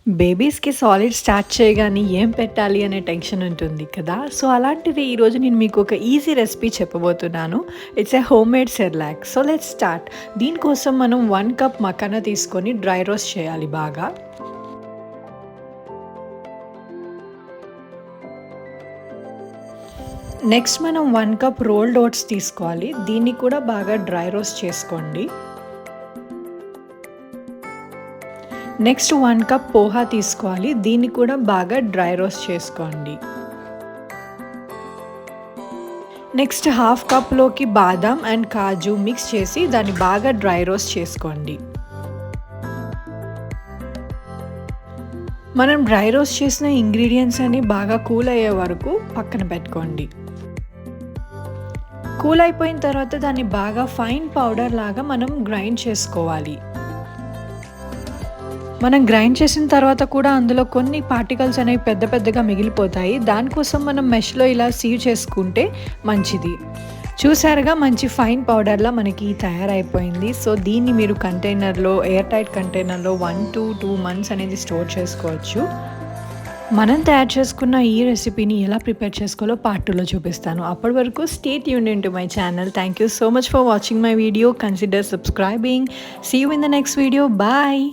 బేబీస్‌కి solid start చేయగానే ఏం పెట్టాలి అనే టెన్షన్ ఉంటుంది కదా! సో, అలాంటిది ఈరోజు నేను మీకు ఒక ఈజీ రెసిపీ చెప్పబోతున్నాను. It's a homemade Cerelac. So, let's start. దీనికోసం మనం 1 కప్ మకానా తీసుకొని డ్రై రోస్ట్ చేయాలి బాగా. నెక్స్ట్ మనం 1 కప్ రోల్డ్ ఓట్స్ తీసుకోవాలి. దీన్ని కూడా బాగా డ్రై రోస్ట్ చేసుకోండి. నెక్స్ట్ 1 కప్ పోహా తీసుకోవాలి. దీన్ని కూడా బాగా డ్రై రోస్ట్ చేసుకోండి. Next half కప్లోకి badam and kaju mix చేసి దాన్ని బాగా డ్రై రోస్ట్ చేసుకోండి. మనం డ్రై రోస్ట్ చేసిన ఇంగ్రీడియంట్స్ అన్ని బాగా కూల్ అయ్యే వరకు పక్కన పెట్టుకోండి. కూల్ అయిపోయిన తర్వాత దాన్ని బాగా ఫైన్ పౌడర్ లాగా మనం గ్రైండ్ చేసుకోవాలి. మనం గ్రైండ్ చేసిన తర్వాత కూడా అందులో కొన్ని పార్టికల్స్ అనేవి పెద్ద పెద్దగా మిగిలిపోతాయి. దానికోసం మనం మెష్‌లో ఇలా సీవ్ చేసుకుంటే మంచిది. చూసారుగా మంచి ఫైన్ పౌడర్‌లా మనకి తయారైపోయింది. సో, దీన్ని మీరు కంటైనర్‌లో ఎయిర్ టైట్ కంటైనర్‌లో 1-2 మంత్స్ అనేది స్టోర్ చేసుకోవచ్చు. మనం తయారు చేసుకున్న ఈ రెసిపీని ఎలా ప్రిపేర్ చేసుకోవాలో పార్ట్ 2లో చూపిస్తాను. అప్పటి వరకు stay tuned into my channel. Thank you so much for watching my video. Consider subscribing. See you in the next video. Bye.